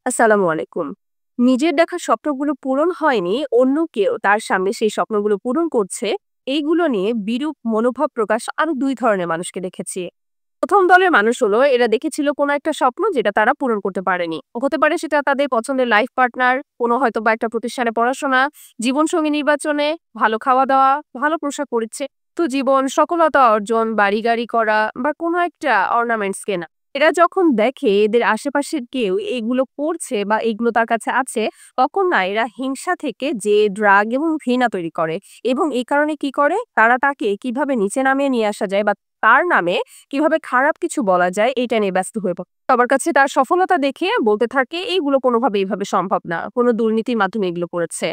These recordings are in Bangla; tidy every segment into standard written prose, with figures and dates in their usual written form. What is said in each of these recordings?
আসসালামু আলাইকুম। নিজের দেখা স্বপ্নগুলো পূরণ হয়নি, অন্য কেউ তার সামনে সেই স্বপ্নগুলো পূরণ করছে, এইগুলো নিয়ে বিরূপ মনোভাব প্রকাশ আরো ২ ধরনের মানুষকে দেখেছি। ১ম দলের মানুষ হলো এরা দেখেছিল কোনো একটা স্বপ্ন যেটা তারা পূরণ করতে পারেনি। হতে পারে সেটা তাদের পছন্দের লাইফ পার্টনার, কোনো হয়তোবা একটা প্রতিষ্ঠানে পড়াশোনা, জীবনসঙ্গী নির্বাচনে, ভালো খাওয়া-দাওয়া, ভালো পোশাক পরিচ্ছে তো জীবন, সফলতা অর্জন, বাড়ি-গাড়ি করা বা কোনো একটা অর্নামেন্টস কেনা। এরা যখন দেখে এদের আশেপাশের কেউ এগুলো করছে বা এগুলো তার কাছে আছে, তখন না এরা হিংসা থেকে জেদ, রাগ এবং ঘৃণা তৈরি করে। এবং এই কারণে কি করে? তারা তাকে কিভাবে নিচে নামিয়ে নিয়ে আসা যায় বা তার নামে কিভাবে খারাপ কিছু বলা যায় এটা নিয়ে ব্যস্ত হয়ে পড়ে। সবার কাছে তার সফলতা দেখে বলতে থাকে এইগুলো কোনোভাবে এইভাবে সম্ভব না। কোনো দুর্নীতির মাধ্যমে এগুলো করেছে।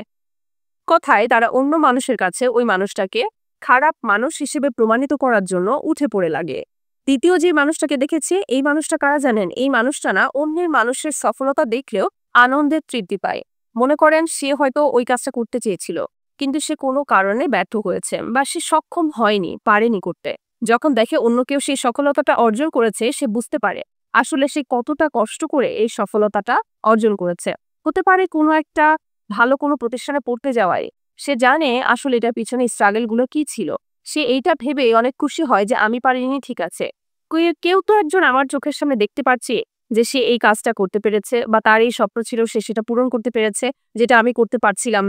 কথায় তারা অন্য মানুষের কাছে ওই মানুষটাকে খারাপ মানুষ হিসেবে প্রমাণিত করার জন্য উঠে পড়ে লাগে। দ্বিতীয় যে মানুষটাকে দেখেছি, এই মানুষটা কারা জানেন? এই মানুষটা না অন্যের মানুষের সফলতা দেখলেও আনন্দের তৃপ্তি পায়। মনে করেন সে হয়তো ওই কাজটা করতে চেয়েছিল, কিন্তু সে কোনো কারণে ব্যর্থ হয়েছে বা সে সক্ষম হয়নি, পারেনি করতে। যখন দেখে অন্য কেউ সেই সফলতাটা অর্জন করেছে, সে বুঝতে পারে আসলে সে কতটা কষ্ট করে এই সফলতাটা অর্জন করেছে। হতে পারে কোনো একটা ভালো কোনো প্রতিষ্ঠানে পড়তে যাওয়ায় সে জানে আসলে এটার পিছনে স্ট্রাগল গুলো কি ছিল। সে এইটা ভেবে অনেক খুশি হয় যে আমি পারিনি, ঠিক আছে। কেউ তো একজন আমার চোখের সামনে দেখতে পাচ্ছি যে সে এই কাজটা করতে পেরেছে বা তার এই স্বপ্ন ছিল সে সেটা পূরণ করতে পেরেছে, যেটা আমি করতে পারছিলাম।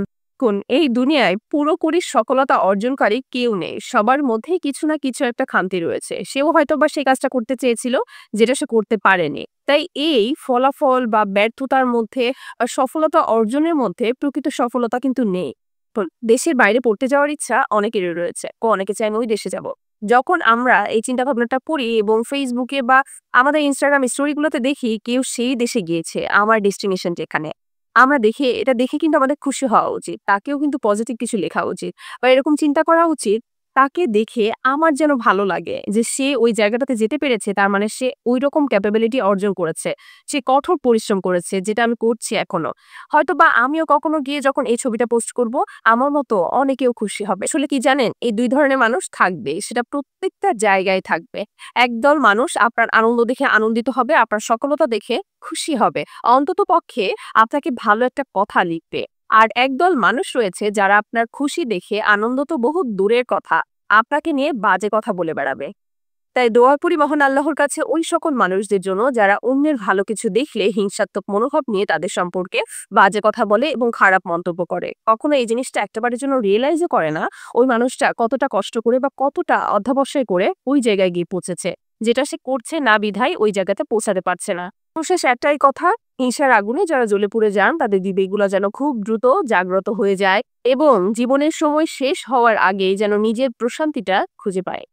এই দুনিয়ায় পুরোপুরি সফলতা অর্জনকারী কেউ নেই। সবার মধ্যেই কিছু না কিছু একটা খামতি রয়েছে। সেও হয়তোবা সেই কাজটা করতে চেয়েছিল যেটা সে করতে পারেনি। তাই এই ফলাফল বা ব্যর্থতার মধ্যে সফলতা অর্জনের মধ্যে প্রকৃত সফলতা কিন্তু নেই। দেশের বাইরে পড়তে যাওয়ার ইচ্ছা অনেকেরই রয়েছে। অনেকে চায় আমি ওই দেশে যাব। যখন আমরা এই চিন্তা ভাবনাটা করি এবং ফেসবুকে বা আমাদের ইনস্টাগ্রাম স্টোরি গুলোতে দেখি কেউ সেই দেশে গিয়েছে, আমার ডেস্টিনেশন যেখানে, আমরা দেখে এটা দেখে কিন্তু আমাদের খুশি হওয়া উচিত। তাকেও কিন্তু পজিটিভ কিছু লেখা উচিত বা এরকম চিন্তা করা উচিত, তাকে দেখে আমার যেন ভালো লাগে যে সে ওই জায়গাটাতে যেতে পেরেছে, তার মানে সে ঐরকম ক্যাপাবিলিটি অর্জন করেছে। সে কঠোর পরিশ্রম করেছে, যেটা আমি করছি এখনো। হয়তোবা আমিও কখনো গিয়ে যখন এই ছবিটা পোস্ট করব, আমার মতো অনেকেও খুশি হবে। আসলে কি জানেন? এই ২ ধরনের মানুষ থাকবে। সেটা প্রত্যেকটা জায়গায় থাকবে। একদল মানুষ আপনার আনন্দ দেখে আনন্দিত হবে, আপনার সফলতা দেখে খুশি হবে। অন্ততপক্ষে আপনাকে ভালো একটা কথা লিখবে। আর একদল মানুষ রয়েছে যারা আপনার খুশি দেখে আনন্দ তো বহু দূরের কথা, আপনাকে নিয়ে বাজে কথা বলে বেড়াবে। তাই দোয়া করি মহান আল্লাহর কাছে ওই সকল মানুষদের জন্য যারা অন্যের ভালো কিছু দেখলে হিংসাত্মক মনোভাব নিয়ে তাদের সম্পর্কে বাজে কথা বলে এবং খারাপ মন্তব্য করে। কখনো এই জিনিসটা একটাবারের জন্য রিয়েলাইজও করে না ওই মানুষটা কতটা কষ্ট করে বা কতটা অধ্যবসায় করে ওই জায়গায় গিয়ে পৌঁছেছে, যেটা সে করছে না বিধায় ওই জায়গাতে পৌঁছাতে পারছে না। শেষ একটাই কথা, হিংসার আগুনে যারা জ্বলে পুড়ে যান তাদের বিবেকগুলো যেন খুব দ্রুত জাগ্রত হয়ে যায় এবং জীবনের সময় শেষ হওয়ার আগেই যেন নিজের প্রশান্তিটা খুঁজে পায়।